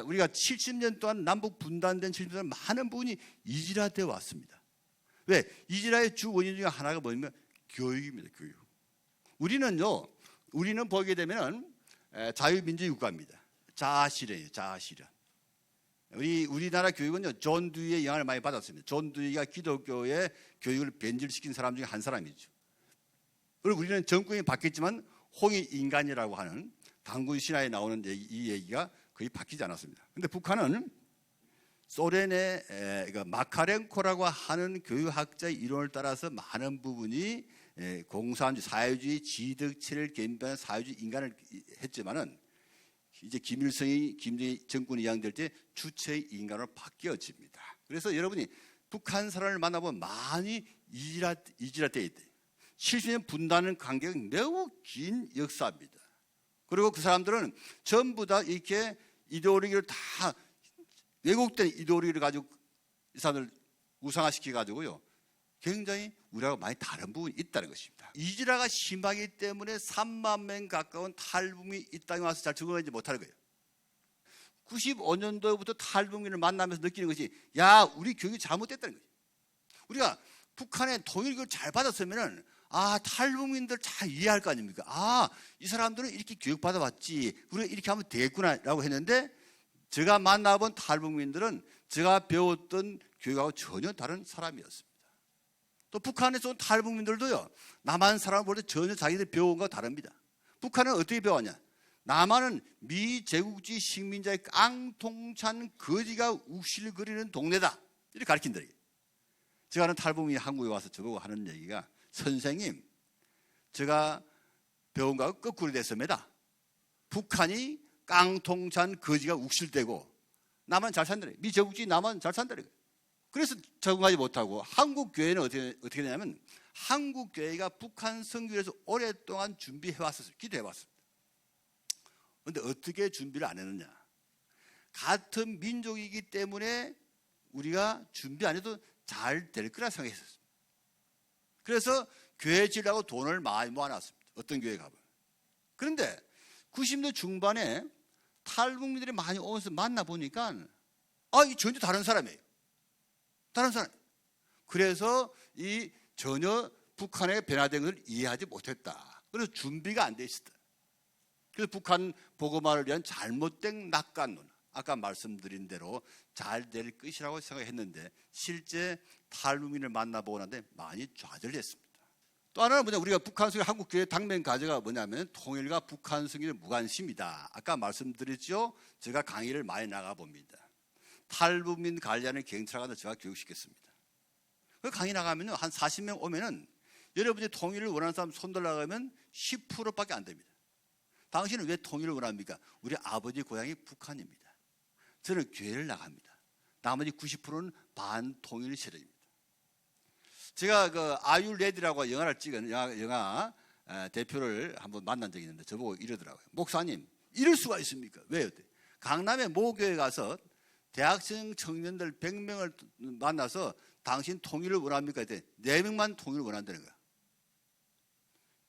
우리가 70년 동안 남북 분단된 70년 동안 많은 부분이 이지라되어 왔습니다. 왜? 이지라의 주 원인 중에 하나가 뭐냐면 교육입니다. 교육. 우리는 보게 되면 자유민주주의 국가입니다. 자아실현이에요. 자아실현. 우리나라 교육은요, 존 두이의 영향을 많이 받았습니다. 존 두이가 기독교의 교육을 변질시킨 사람 중에 한 사람이죠. 그리고 우리는 정권이 바뀌었지만 홍익인간이라고 하는 단군 신화에 나오는 이 얘기가 거의 바뀌지 않았습니다. 그런데 북한은 소련의 마카렌코라고 하는 교육학자의 이론을 따라서 많은 부분이 공산주의, 사회주의, 지덕체를 겸비한 사회주의 인간을 했지만은 이제 김정일 정권이 이양될 때 주체의 인간으로 바뀌어집니다. 그래서 여러분이 북한 사람을 만나보면 많이 이지라되어 있대요. 70년 분단의 관계가 매우 긴 역사입니다. 그리고 그 사람들은 전부 다 이렇게 이데올로기를 다 왜곡된 이데올로기를 가지고 이 사람들 우상화시켜가지고요, 굉장히 우리하고 많이 다른 부분이 있다는 것입니다. 이지라가 심하기 때문에 3만 명 가까운 탈북민이 이 땅에 와서 잘 적응하지 못하는 거예요. 95년도부터 탈북민을 만나면서 느끼는 것이, 야, 우리 교육이 잘못됐다는 거예요. 우리가 북한의 통일교육을 잘 받았으면은, 탈북민들 잘 이해할 거 아닙니까? 이 사람들은 이렇게 교육받아봤지, 우리가 이렇게 하면 되겠구나라고 했는데, 제가 만나본 탈북민들은 제가 배웠던 교육하고 전혀 다른 사람이었습니다. 또 북한에서 온 탈북민들도요, 남한 사람을 볼 때 전혀 자기들이 배운 것과 다릅니다. 북한은 어떻게 배웠냐? 남한은 미제국주의 식민자의 깡통찬 거지가 욱실거리는 동네다, 이렇게 가르친다. 제가 아는 탈북민이 한국에 와서 저보고 하는 얘기가, 선생님, 제가 배운 거하고 거꾸로 됐습니다. 북한이 깡통찬 거지가 욱실대고 남한 잘 산다래. 미제국주의 남한 잘 산다래. 그래서 적응하지 못하고, 한국 교회는 어떻게 되냐면, 한국 교회가 북한 선교에서 오랫동안 준비해 왔었어요. 기도해 왔습니다. 그런데 어떻게 준비를 안 했느냐? 같은 민족이기 때문에 우리가 준비 안 해도 잘 될 거라 생각했었습니다. 그래서 교회 지으려고 돈을 많이 모아놨습니다. 어떤 교회 가면. 그런데 90년대 중반에 탈북민들이 많이 오면서 만나보니까, 이 전혀 다른 사람이에요. 다른 사람. 그래서 이 전혀 북한의 변화된 것을 이해하지 못했다. 그래서 준비가 안 돼 있었다. 그래서 북한 보고만을 위한 잘못된 낙관론, 아까 말씀드린 대로 잘 될 것이라고 생각했는데, 실제 탈북민을 만나보고 나는데 많이 좌절했습니다. 또 하나는 뭐냐, 우리가 북한 성교 한국 교회 당면 과제가 뭐냐면, 통일과 북한 성교의 무관심이다. 아까 말씀드렸죠. 제가 강의를 많이 나가 봅니다. 탈북민 관리하는 경찰관을 제가 교육시켰습니다. 그 강의 나가면 한 40명 오면은, 여러분이 통일을 원하는 사람 손들라고 하면 10%밖에 안 됩니다. 당신은 왜 통일을 원합니까? 우리 아버지 고향이 북한입니다. 저는 교회를 나갑니다. 나머지 90%는 반통일 세력입니다. 제가 Are You Ready라고 영화를 찍은 영화 대표를 한번 만난 적이 있는데, 저보고 이러더라고요. 목사님, 이럴 수가 있습니까? 왜요? 강남의 모 교회 가서 대학생 청년들 100명을 만나서 당신 통일을 원합니까? 했더니 4명만 통일을 원한다는 거야.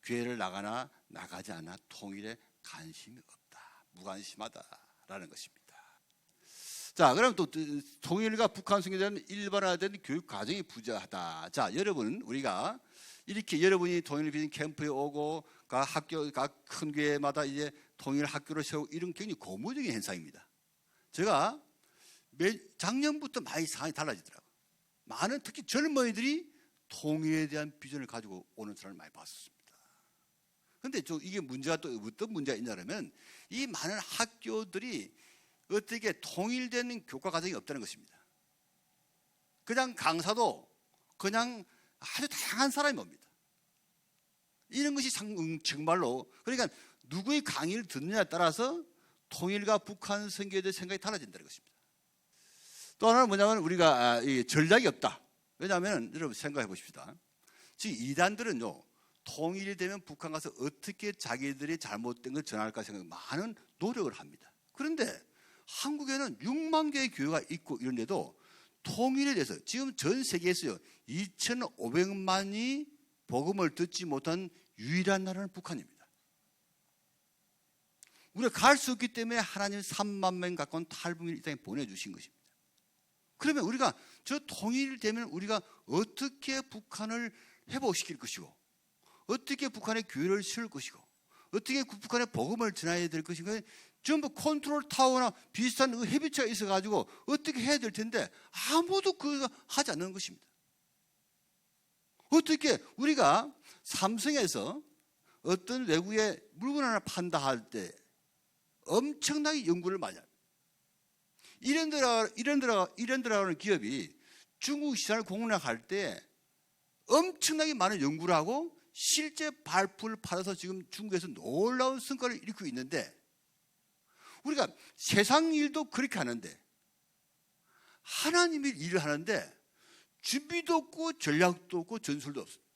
교회를 나가나 나가지 않아 통일에 관심이 없다, 무관심하다라는 것입니다. 자, 그럼 또 통일과 북한 성교에 대한 일반화된 교육 과정이 부재하다. 자, 여러분, 우리가 이렇게 여러분이 통일을 비전 캠프에 오고 각 학교, 각 큰 교회마다 이제 통일 학교를 세우고, 이런 굉장히 고무적인 현상입니다. 제가 작년부터 많이 상황이 달라지더라고요. 많은 특히 젊은이들이 통일에 대한 비전을 가지고 오는 사람을 많이 봤습니다. 그런데 이게 문제가 또 어떤 문제가 있냐면, 이 많은 학교들이 어떻게 통일된 교과 과정이 없다는 것입니다. 그냥 강사도 그냥 아주 다양한 사람이 옵니다. 이런 것이 정말로, 그러니까 누구의 강의를 듣느냐에 따라서 통일과 북한 선교에 대해 생각이 달라진다는 것입니다. 또 하나는 뭐냐면, 우리가 전략이 없다. 왜냐하면 여러분 생각해 보십시다. 지금 이단들은요, 통일이 되면 북한 가서 어떻게 자기들이 잘못된 걸 전할까 생각 많은 노력을 합니다. 그런데 한국에는 6만 개의 교회가 있고 이런데도 통일에 대해서 지금 전 세계에서요 2,500만이 복음을 듣지 못한 유일한 나라는 북한입니다. 우리가 갈 수 없기 때문에 하나님 3만 명 가까운 탈북민을 이 땅에 보내주신 것입니다. 그러면 우리가 저 통일되면 우리가 어떻게 북한을 회복시킬 것이고, 어떻게 북한의 교회를 세울 것이고, 어떻게 북한의 복음을 전해야 될 것인가, 전부 컨트롤 타워나 비슷한 협의체가 있어가지고 어떻게 해야 될 텐데 아무도 그거 하지 않는 것입니다. 어떻게 우리가 삼성에서 어떤 외국의 물건 하나 판다 할 때 엄청나게 연구를 많이 합니다. 이랜드라는 기업이 중국 시장을 공략할 때 엄청나게 많은 연구를 하고 실제 발품을 팔아서 지금 중국에서 놀라운 성과를 일으키고 있는데, 우리가 세상 일도 그렇게 하는데 하나님의 일을 하는데 준비도 없고 전략도 없고 전술도 없습니다.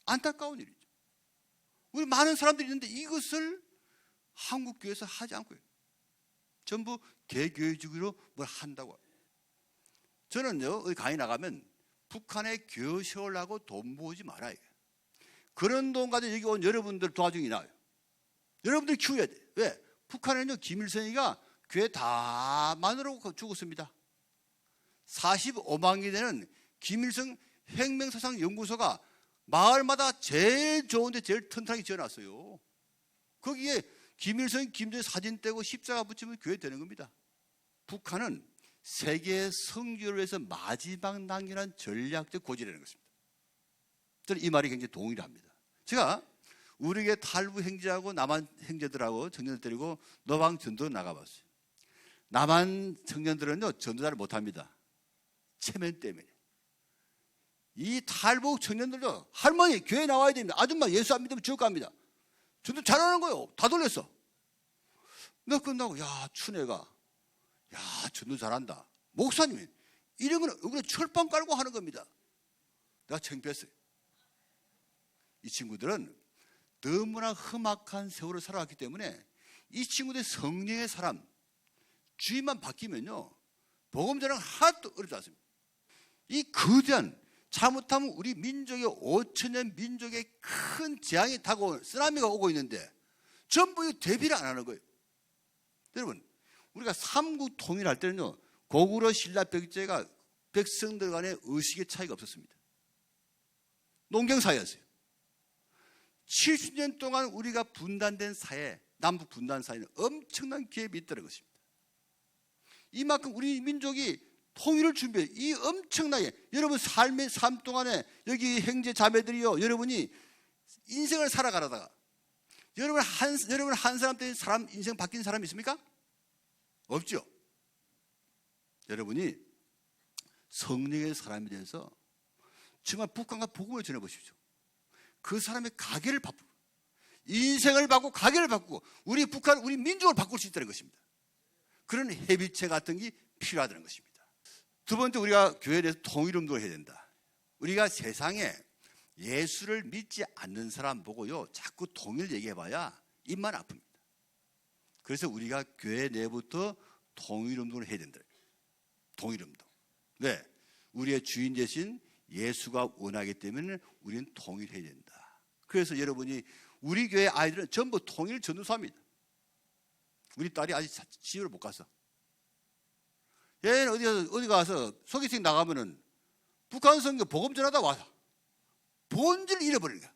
안타까운 일이죠. 우리 많은 사람들이 있는데 이것을 한국교회에서 하지 않고요. 전부 개교회주의로 뭘 한다고 합니다. 저는요, 어디 강의 나가면 북한에 교회 세우려고 돈 모으지 말아요. 그런 돈 가지고 여기 온 여러분들 도와주기 나아요. 여러분들 키워야 돼. 왜? 북한에는요, 김일성이가 교회 다 마누라고 죽었습니다. 45만 개 되는 김일성 혁명사상 연구소가 마을마다 제일 좋은데 제일 튼튼하게 지어놨어요. 거기에 김일성, 김정일 사진 떼고 십자가 붙이면 교회 되는 겁니다. 북한은 세계 선교를 위해서 마지막 남겨놓은 전략적 고지라는 것입니다. 저는 이 말이 굉장히 동의를 합니다. 제가 우리에게 탈북 형제하고 남한 형제들하고 청년들 데리고 노방 전도 나가봤어요. 남한 청년들은요, 전도자를 못합니다. 체면 때문에. 이 탈북 청년들도 할머니 교회 나와야 됩니다. 아줌마 예수 안 믿으면 지옥 갑니다. 전도 잘하는 거예요. 다 돌렸어. 나 끝나고, 야, 춘애가, 야, 전도 잘한다. 목사님, 이런 거는 얼굴에 철판 깔고 하는 겁니다. 내가 창피했어요. 이 친구들은 너무나 험악한 세월을 살아왔기 때문에 이 친구들의 성령의 사람, 주인만 바뀌면요, 복음 전환 하나도 어렵지 않습니다. 이 거대한, 잘못하면 우리 민족의 5천년 민족의 큰 재앙이 다가올 쓰나미가 오고 있는데 전부 대비를 안 하는 거예요. 여러분, 우리가 삼국 통일할 때는요, 고구려 신라 백제가 백성들 간의 의식의 차이가 없었습니다. 농경사회였어요. 70년 동안 우리가 분단된 사회, 남북 분단 사회는 엄청난 기회가 있다는 것입니다. 이만큼 우리 민족이 통일을 준비해, 이 엄청나게, 여러분 삶의 삶 동안에 여기 형제 자매들이요, 여러분이 인생을 살아가다가 여러분 한 사람 때문에 사람 인생 바뀐 사람이 있습니까? 없죠. 여러분이 성령의 사람이 돼서 정말 북한과 복음을 전해 보십시오. 그 사람의 가게를 바꾸고, 인생을 바꾸고 가게를 바꾸고 우리 북한, 우리 민족을 바꿀 수 있다는 것입니다. 그런 협의체 같은 게 필요하다는 것입니다. 두 번째, 우리가 교회에 대해서 통일운동을 해야 된다. 우리가 세상에 예수를 믿지 않는 사람 보고요, 자꾸 통일 얘기해봐야 입만 아픕니다. 그래서 우리가 교회 내부터 통일운동을 해야 된다. 통일운동. 왜? 우리의 주인 대신 예수가 원하기 때문에 우리는 통일해야 된다. 그래서 여러분이 우리 교회 아이들은 전부 통일 전도사입니다. 우리 딸이 아직 집을 못 갔어. 얘는 어디 가서 소개팅 나가면은 북한 선교 복음 전하다 와서 본질을 잃어버리는 거야.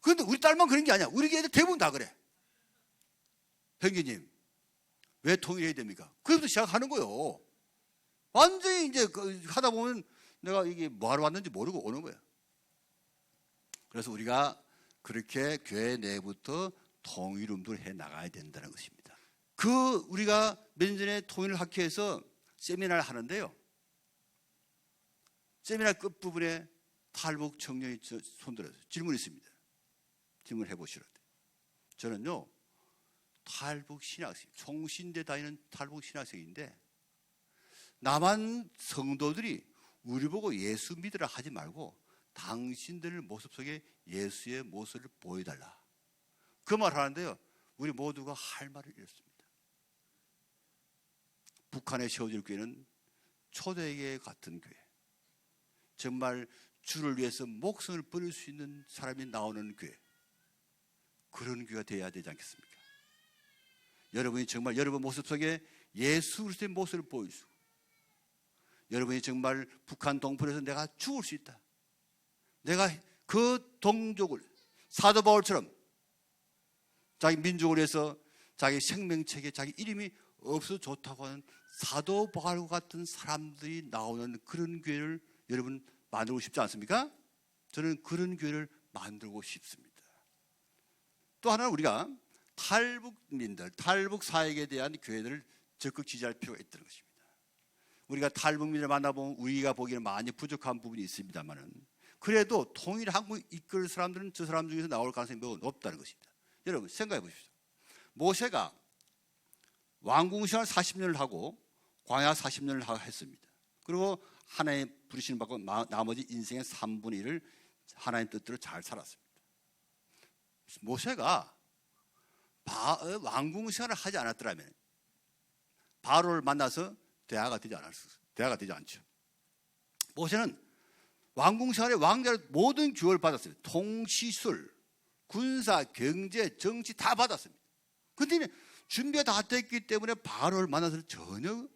그런데 우리 딸만 그런 게 아니야. 우리 애들 대부분 다 그래. 형제님, 왜 통일해야 됩니까? 그래서 시작하는 거예요. 완전히 이제 하다 보면 내가 이게 뭐하러 왔는지 모르고 오는 거야. 그래서 우리가 그렇게 교회 내부터 통일운동을 해 나가야 된다는 것입니다. 우리가 몇 년 전에 통일학회에서 세미나를 하는데요, 세미나 끝부분에 탈북 청년이 손들어서 질문이 있습니다. 질문을 해보시라고. 저는요, 탈북 신학생, 총신대 다니는 탈북 신학생인데, 남한 성도들이 우리 보고 예수 믿으라 하지 말고 당신들 모습 속에 예수의 모습을 보여달라. 그 말 하는데요, 우리 모두가 할 말을 잃었습니다. 북한에 세워질 교회는 초대교회 같은 교회, 정말 주를 위해서 목숨을 버릴 수 있는 사람이 나오는 교회, 그런 교회가 되어야 되지 않겠습니까? 여러분이 정말 여러분 모습 속에 예수 그리스도의 모습을 보여주고, 여러분이 정말 북한 동포에서 내가 죽을 수 있다, 내가 그 동족을 사도 바울처럼 자기 민족을 위해서 자기 생명책에 자기 이름이 없어도 좋다고 하는 사도 바울과 같은 사람들이 나오는 그런 교회를 여러분 만들고 싶지 않습니까? 저는 그런 교회를 만들고 싶습니다. 또 하나는 우리가 탈북민들, 탈북 사역에 대한 교회들을 적극 지지할 필요가 있다는 것입니다. 우리가 탈북민을 만나보면 우리가 보기에는 많이 부족한 부분이 있습니다만은, 그래도 통일 한국을 이끌 사람들은 저 사람 중에서 나올 가능성이 매우 높다는 것입니다. 여러분 생각해 보십시오. 모세가 왕궁 생활 40년을 하고 광야 40년을 했습니다. 그리고 하나님 부르시는 받고 나머지 인생의 3분의 1을 하나님 뜻대로 잘 살았습니다. 모세가 왕궁 생활을 하지 않았더라면 바로를 만나서 대화가 되지 않죠. 모세는 왕궁 생활에 왕자의 모든 교육을 받았어요. 통시술, 군사, 경제, 정치 다 받았습니다. 그런데 준비가 다 됐기 때문에 바로를 만나서 전혀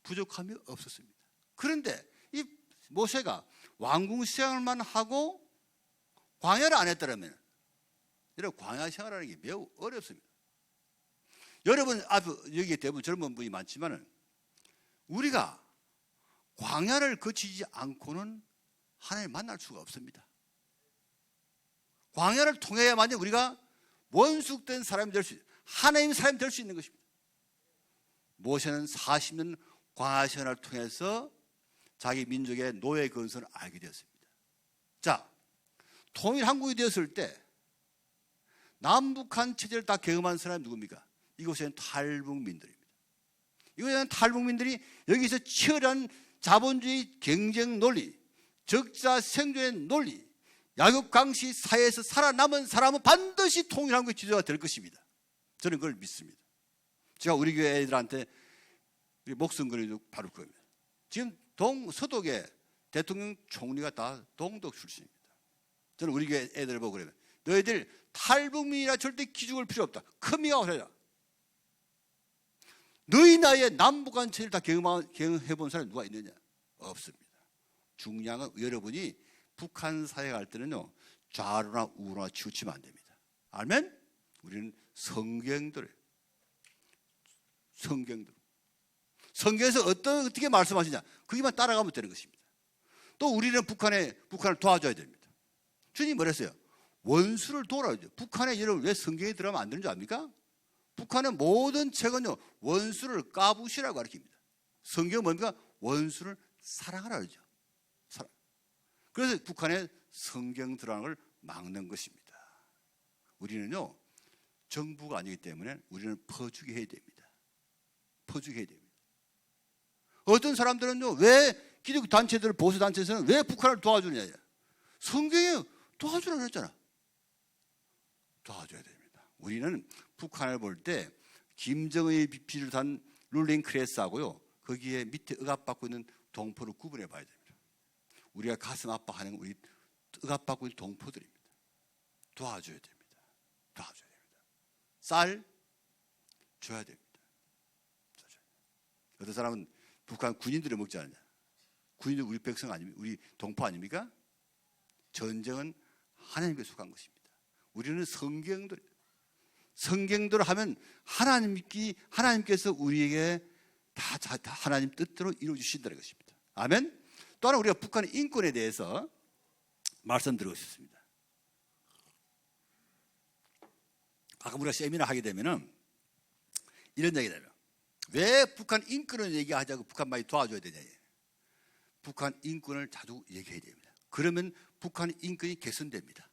부족함이 없었습니다. 그런데 이 모세가 왕궁 생활만 하고 광야를 안 했더라면, 여러분 광야 생활하는 게 매우 어렵습니다. 여러분 여기 대부분 젊은 분이 많지만은 우리가 광야를 거치지 않고는 하나님을 만날 수가 없습니다. 광야를 통해야만이 우리가 원숙된 사람이 될 수, 하나님의 사람이 될 수 있는 것입니다. 모세는 40년 광야 생활을 통해서 자기 민족의 노예 근성을 알게 되었습니다. 자, 통일 한국이 되었을 때 남북한 체제를 다 경험한 사람이 누굽니까? 이곳에는 탈북민들입니다. 이곳에는 탈북민들이 여기서 치열한 자본주의 경쟁 논리, 적자 생존의 논리, 약육강식 사회에서 살아남은 사람은 반드시 통일한국의 지도자가 될 것입니다. 저는 그걸 믿습니다. 제가 우리 교회 애들한테 목숨 걸어도 바로 그겁니다. 지금 서독의 대통령 총리가 다 동독 출신입니다. 저는 우리 교회 애들 보고 그러면 너희들 탈북민이라 절대 기죽을 필요 없다. 커밍아웃 해라. 너희 나이에 남북한 체제를 다 경험해본 사람이 누가 있느냐? 없습니다. 중요한 건 여러분이 북한 사회 갈 때는요, 좌로나 우로나 치우치면 안 됩니다. 아멘? 우리는 성경에서 어떻게 말씀하시냐, 거기만 따라가면 되는 것입니다. 또 우리는 북한을 도와줘야 됩니다. 주님이 뭐랬어요? 원수를 도와줘야 돼요. 북한에 여러분 왜 성경에 들어가면 안 되는 줄 압니까? 북한의 모든 책은요, 원수를 까부시라고 가르칩니다. 성경은 뭡니까? 원수를 사랑하라 그러죠. 그래서 북한의 성경 들어가는 걸 막는 것입니다. 우리는요, 정부가 아니기 때문에 우리는 퍼주게 해야 됩니다. 어떤 사람들은요, 왜 기독교 단체들, 보수 단체에서는 왜 북한을 도와주느냐? 성경이 도와주라고 했잖아. 도와줘야 됩니다. 우리는 북한을 볼 때 김정은이 비롯한 룰링 클래스하고요, 거기에 밑에 억압받고 있는 동포를 구분해 봐야 됩니다. 우리가 가슴 아파하는 우리 억압받고 있는 동포들입니다. 도와줘야 됩니다. 쌀 줘야 됩니다. 어떤 사람은 북한 군인들을 먹지 않느냐? 군인들 우리 백성 아닙니까? 우리 동포 아닙니까? 전쟁은 하나님께 속한 것입니다. 우리는 성경대로 하면 하나님께서 우리에게 다 하나님 뜻대로 이루어 주신다는 것입니다. 아멘. 또 하나 우리가 북한의 인권에 대해서 말씀드리고 싶습니다. 아까 우리가 세미나 하게 되면은 이런 얘기가 돼요. 왜 북한 인권을 얘기하자고 북한 많이 도와줘야 되냐? 북한 인권을 자주 얘기해야 됩니다. 그러면 북한 인권이 개선됩니다.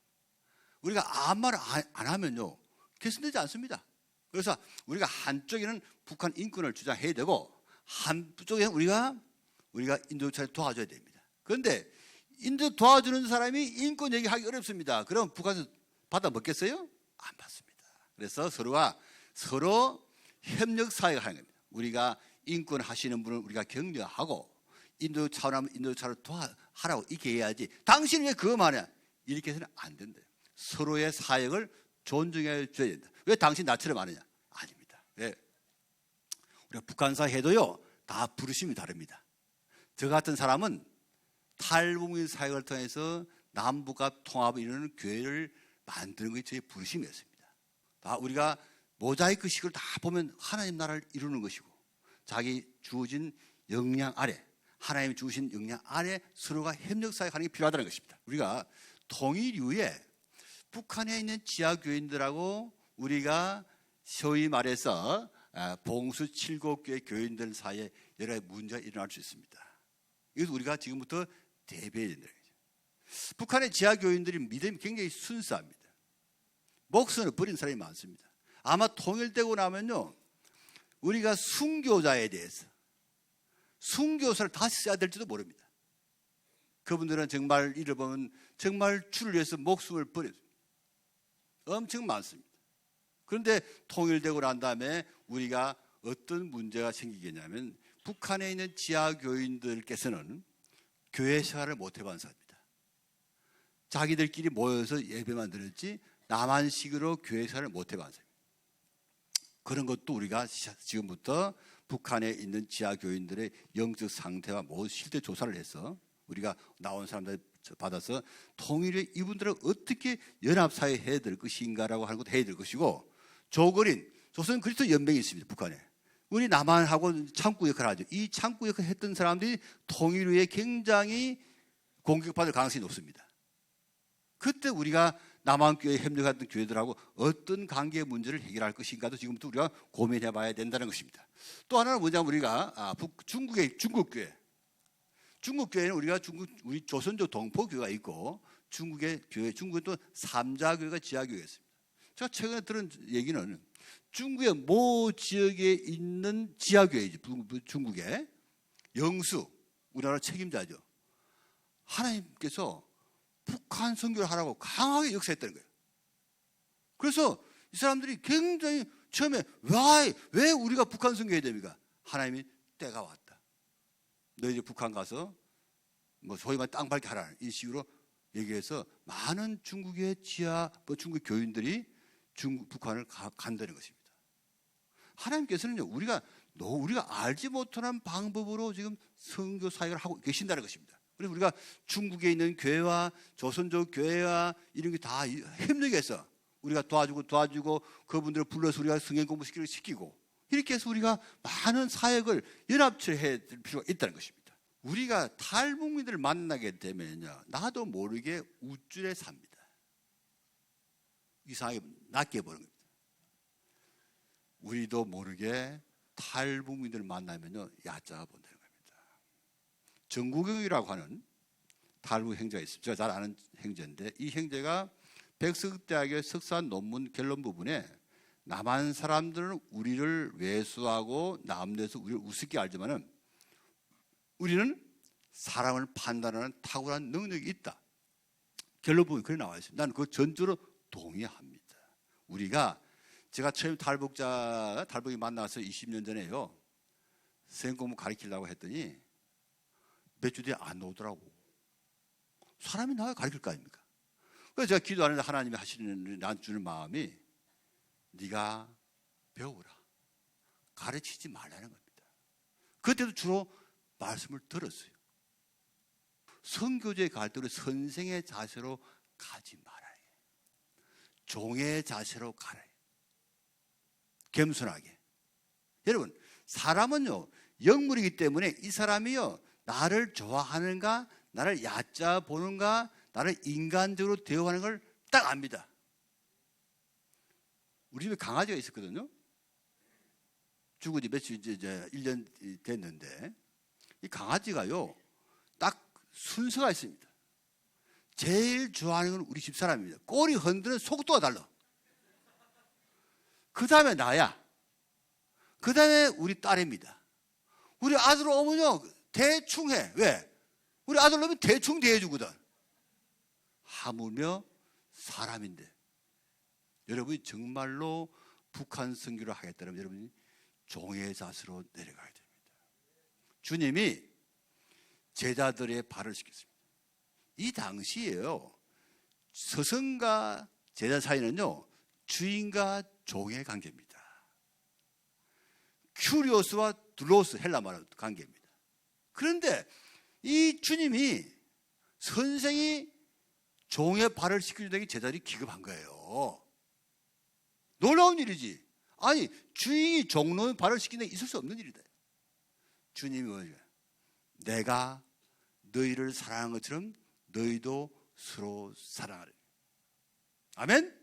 우리가 아무 말 안 하면요, 개선되지 않습니다. 그래서 우리가 한쪽에는 북한 인권을 주장해야 되고, 한쪽에 우리가 인도차를 도와줘야 됩니다. 그런데 인도 도와주는 사람이 인권 얘기하기 어렵습니다. 그럼 북한에서 받아 먹겠어요? 안 받습니다. 그래서 서로 협력 사회를 하는 겁니다. 우리가 인권 하시는 분을 우리가 격려하고, 인도 차원하면 인도 차로 하라고 이렇게 해야지. 당신은 왜 그거만 해? 이렇게 해서는 안 된다. 서로의 사역을 존중해 줘야 된다. 왜 당신 나처럼 안 하냐? 아닙니다. 왜? 우리가 북한사 해도요, 다 부르심이 다릅니다. 저 같은 사람은 탈북민 사역을 통해서 남북합 통합을 이루는 교회를 만드는 것이 저의 부르심이었습니다. 다 우리가 모자이크식을 다 보면 하나님 나라를 이루는 것이고, 자기 주어진 역량 아래, 하나님이 주신 역량 아래 서로가 협력 사역하는 게 필요하다는 것입니다. 우리가 통일 이후에 북한에 있는 지하교인들하고 우리가 소위 말해서 봉수 7곡교회 교인들 사이에 여러 가지 문제가 일어날 수 있습니다. 이것도 우리가 지금부터 대비해야 된다. 북한의 지하교인들이 믿음이 굉장히 순수합니다. 목숨을 버린 사람이 많습니다. 아마 통일되고 나면요, 우리가 순교자에 대해서 순교사를 다시 써야 될지도 모릅니다. 그분들은 정말 이를 보면 정말 주를 위해서 목숨을 버렸습니다. 엄청 많습니다. 그런데 통일되고 난 다음에 우리가 어떤 문제가 생기겠냐면, 북한에 있는 지하교인들께서는 교회 생활을 못 해본 사람입니다. 자기들끼리 모여서 예배만 드렸지 남한식으로 교회 생활을 못 해본 사람입니다. 그런 것도 우리가 지금부터 북한에 있는 지하교인들의 영적 상태와 모든 실태 조사를 해서 우리가 나온 사람들 받아서 통일에 이분들은 어떻게 연합사회 해야 될 것인가라고 하는 것도 해야 될 것이고, 조거린 조선 그리스도 연맹이 있습니다. 북한에. 우리 남한하고 창구 역할을 하죠. 이 창구 역할을 했던 사람들이 통일 후에 굉장히 공격받을 가능성이 높습니다. 그때 우리가 남한교회에 협력했던 교회들하고 어떤 관계 문제를 해결할 것인가도 지금부터 우리가 고민해 봐야 된다는 것입니다. 또 하나는 뭐냐면, 우리가 중국의 중국교회. 중국교회는 우리가 우리 조선족 동포교회가 있고, 중국의 교회, 중국은 또 삼자교회가 지하교회가 있습니다. 제가 최근에 들은 얘기는 중국의 모 지역에 있는 지하교회지, 중국의 영수, 우리나라 책임자죠. 하나님께서 북한 선교를 하라고 강하게 역사했다는 거예요. 그래서 이 사람들이 굉장히 처음에 왜 우리가 북한 선교해야 됩니까? 하나님이 때가 왔다. 너희들 북한 가서 뭐 소위 말 땅 밟게 하라, 이 식으로 얘기해서 많은 중국의 중국 교인들이 북한을 간다는 것입니다. 하나님께서는요, 우리가 알지 못하는 방법으로 지금 선교 사역을 하고 계신다는 것입니다. 그래서 우리가 중국에 있는 교회와 조선족 교회와 이런 게 다 협력해서 우리가 도와주고 그분들을 불러서 우리가 성경 공부 시키고 이렇게 해서 우리가 많은 사역을 연합체해야 될 필요가 있다는 것입니다. 우리가 탈북민들을 만나게 되면요, 나도 모르게 우쭐에 삽니다. 이상하게 낮게 보는 겁니다. 우리도 모르게 탈북민들을 만나면요, 얕잡아 본다는 겁니다. 정국영이라고 하는 탈북 행자가 있습니다. 제가 잘 아는 행자인데, 이 행자가 백석대학의 석사 논문 결론 부분에 남한 사람들은 우리를 외수하고 남대에서 우리를 우습게 알지만은 우리는 사람을 판단하는 탁월한 능력이 있다. 결론 부분이 그래 나와 있습니다. 나는 그 전적으로 동의합니다. 제가 처음 탈북이 만나서 20년 전에요, 성경 공부 가르치려고 했더니 몇 주 뒤에 안 오더라고. 사람이 나와 가르칠 거 아닙니까? 그래서 제가 기도하는데 하나님이 하시는, 나한테 주는 마음이, 네가 배우라, 가르치지 말라는 겁니다. 그때도 주로 말씀을 들었어요. 선교제에 갈 때 우리 선생의 자세로 가지 말아야 해. 종의 자세로 가라. 겸손하게. 여러분, 사람은요, 영물이기 때문에 이 사람이요, 나를 좋아하는가, 나를 얕잡아 보는가, 나를 인간적으로 대우하는 걸 딱 압니다. 우리 집에 강아지가 있었거든요. 죽은 지 며칠, 이제 1년 됐는데, 이 강아지가요, 딱 순서가 있습니다. 제일 좋아하는 건 우리 집 사람입니다. 꼬리 흔드는 속도가 달라. 그 다음에 나야. 그 다음에 우리 딸입니다. 우리 아들 오면요, 대충 해. 왜? 우리 아들 오면 대충 대해주거든. 하물며 사람인데, 여러분이 정말로 북한 선교를 하겠다면 여러분이 종의 자세로 내려가야 됩니다. 주님이 제자들의 발을 씻겼습니다. 이 당시에요, 스승과 제자 사이는요, 주인과 종의 관계입니다. 큐리오스와 둘로스, 헬라 말로 관계입니다. 그런데 이 주님이, 선생이 종의 발을 씻겨주다니 제자들이 기겁한 거예요. 놀라운 일이지. 아니, 주인이 종의 발을 씻기는 게 있을 수 없는 일이다. 주님이 뭐죠? 내가 너희를 사랑한 것처럼 너희도 서로 사랑하라. 아멘?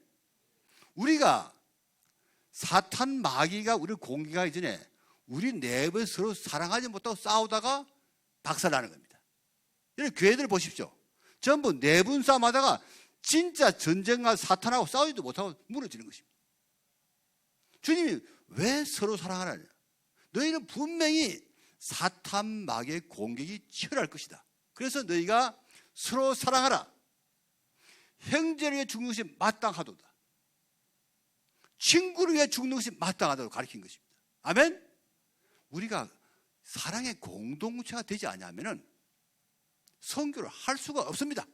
우리가 사탄 마귀가 우리를 공격하기 전에 우리 내부에 서로 사랑하지 못하고 싸우다가 박살나는 겁니다. 여러분, 교회들 보십시오. 전부 내분 싸움하다가 진짜 전쟁과 사탄하고 싸우지도 못하고 무너지는 것입니다. 주님이 왜 서로 사랑하느냐? 너희는 분명히 사탄 마귀의 공격이 치열할 것이다. 그래서 너희가 서로 사랑하라. 형제를 위해 죽는 것이 마땅하도다. 친구를 위해 죽는 것이 마땅하다고 가르친 것입니다. 아멘? 우리가 사랑의 공동체가 되지 않으면 선교를 할 수가 없습니다.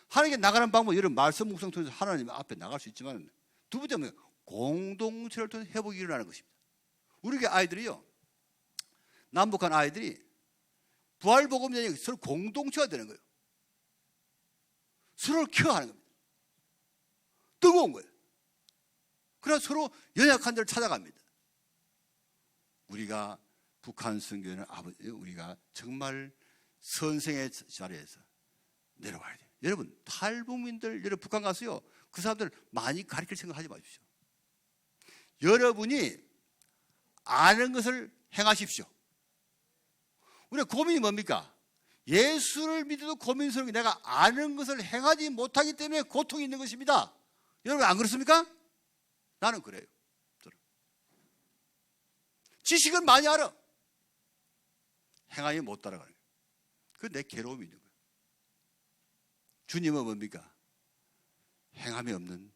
하나님께 나가는 방법, 여러분 말씀 묵상 통해서 하나님 앞에 나갈 수 있지만, 두 번째는 공동체를 통해 회복이 일어나는 것입니다. 우리 아이들이요, 남북한 아이들이 부활복음전이 서로 공동체가 되는 거예요. 서로를 케어하는 겁니다. 뜨거운 거예요. 그래서 서로 연약한 데를 찾아갑니다. 우리가 북한 선교회는 우리가 정말 선생의 자리에서 내려와야 돼요. 여러분, 탈북민들, 여러분 북한 가서요, 그 사람들 많이 가르칠 생각하지 마십시오. 여러분이 아는 것을 행하십시오. 우리가 고민이 뭡니까? 예수를 믿어도 고민스러운 게 내가 아는 것을 행하지 못하기 때문에 고통이 있는 것입니다. 여러분 안 그렇습니까? 나는 그래요. 지식은 많이 알아. 행하지 못 따라가는 거예요. 그게 내 괴로움이 있는 거예요. 주님은 뭡니까? 행함이 없는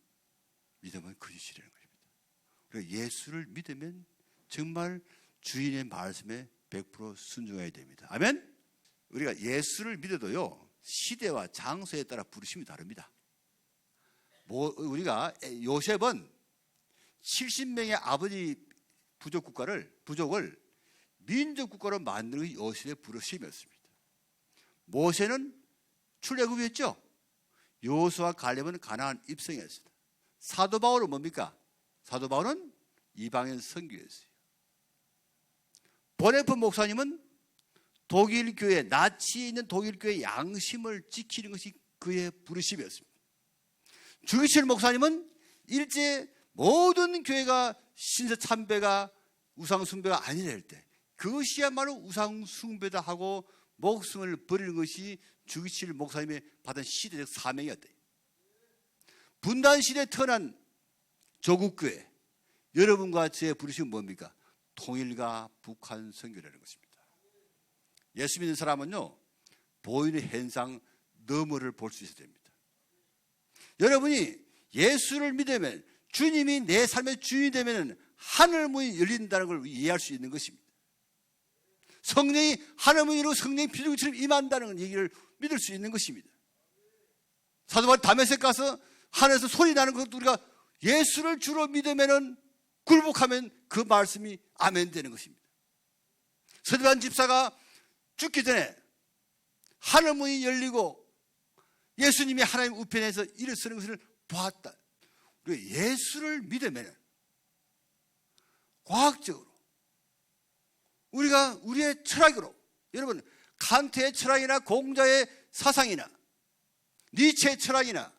믿음은 거짓이라는 것입니다. 그래서 예수를 믿으면 정말 주인의 말씀에 100% 순종해야 됩니다. 아멘? 우리가 예수를 믿어도요, 시대와 장소에 따라 부르심이 다릅니다. 우리가 요셉은 70명의 아버지 부족을 민족국가로 만드는 것이 요셉의 부르심이었습니다. 모세는 출애굽이었죠. 여호수아 갈렙은 가나안 입성이었습니다. 사도 바울은 뭡니까? 사도 바울은 이방인 선교였어요. 보네프 목사님은 독일 교회, 나치에 있는 독일 교회 양심을 지키는 것이 그의 부르심이었습니다. 주기철 목사님은 일제 모든 교회가 신사 참배가 우상 숭배가 아니랄 때 그것이야말로 우상 숭배다 하고 목숨을 버리는 것이 주기철 목사님의 받은 시대적 사명이었대요. 분단 시대에 태어난 조국교회, 여러분과 저의 부르심은 뭡니까? 통일과 북한 선교라는 것입니다. 예수 믿는 사람은요, 보이는 현상 너머를 볼 수 있어야 됩니다. 여러분이 예수를 믿으면, 주님이 내 삶의 주인이 되면 하늘 문이 열린다는 걸 이해할 수 있는 것입니다. 성령이 하늘 문이 열리고 성령이 비둘기처럼 임한다는 얘기를 믿을 수 있는 것입니다. 사도 바울이 다메섹 가서 하늘에서 소리 나는 것도 우리가 예수를 주로 믿으면, 굴복하면 그 말씀이 아멘 되는 것입니다. 서대반 집사가 죽기 전에 하늘 문이 열리고 예수님이 하나님 우편에서 일어서는 것을 보았다. 우리가 예수를 믿으면 과학적으로 우리가 우리의 철학으로, 여러분 칸트의 철학이나 공자의 사상이나 니체의 철학이나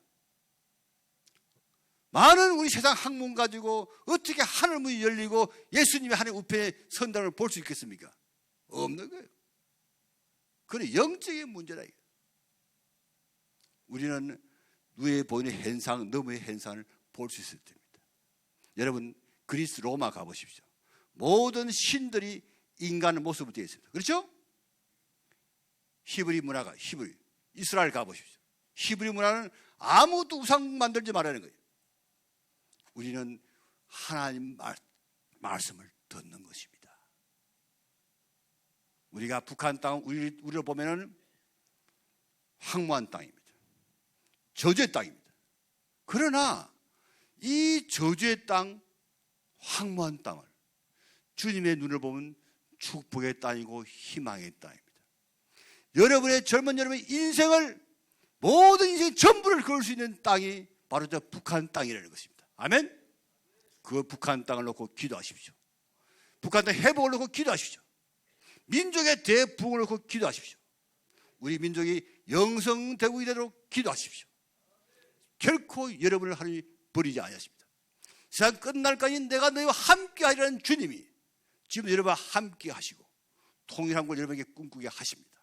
많은 우리 세상 학문 가지고 어떻게 하늘문이 열리고 예수님이 하나님 우편에 선다는 걸 볼 수 있겠습니까? 없는 거예요. 그건 영적인 문제다. 우리는 위에 보이는 현상, 너머의 현상을 볼 수 있을 때입니다. 여러분 그리스 로마 가보십시오. 모든 신들이 인간의 모습으로 되어 있습니다. 그렇죠? 히브리 문화가, 이스라엘 가보십시오. 히브리 문화는 아무것도 우상 만들지 말라는 거예요. 우리는 하나님 말씀을 듣는 것입니다. 우리가 북한 땅, 우리를 보면은 황무한 땅입니다. 저주의 땅입니다. 그러나 이 저주의 땅, 황무한 땅을 주님의 눈을 보면 축복의 땅이고 희망의 땅입니다. 여러분의 젊은 여러분의 인생을, 모든 인생 전부를 걸 수 있는 땅이 바로 저 북한 땅이라는 것입니다. 아멘? 그 북한 땅을 놓고 기도하십시오. 북한 땅 회복을 놓고 기도하십시오. 민족의 대부흥을 놓고 기도하십시오. 우리 민족이 영성되고 이대로 기도하십시오. 결코 여러분을 하나님이 버리지 않으십니다. 세상 끝날까지 내가 너희와 함께 하리라는 주님이 지금 여러분과 함께 하시고 통일한 걸 여러분에게 꿈꾸게 하십니다.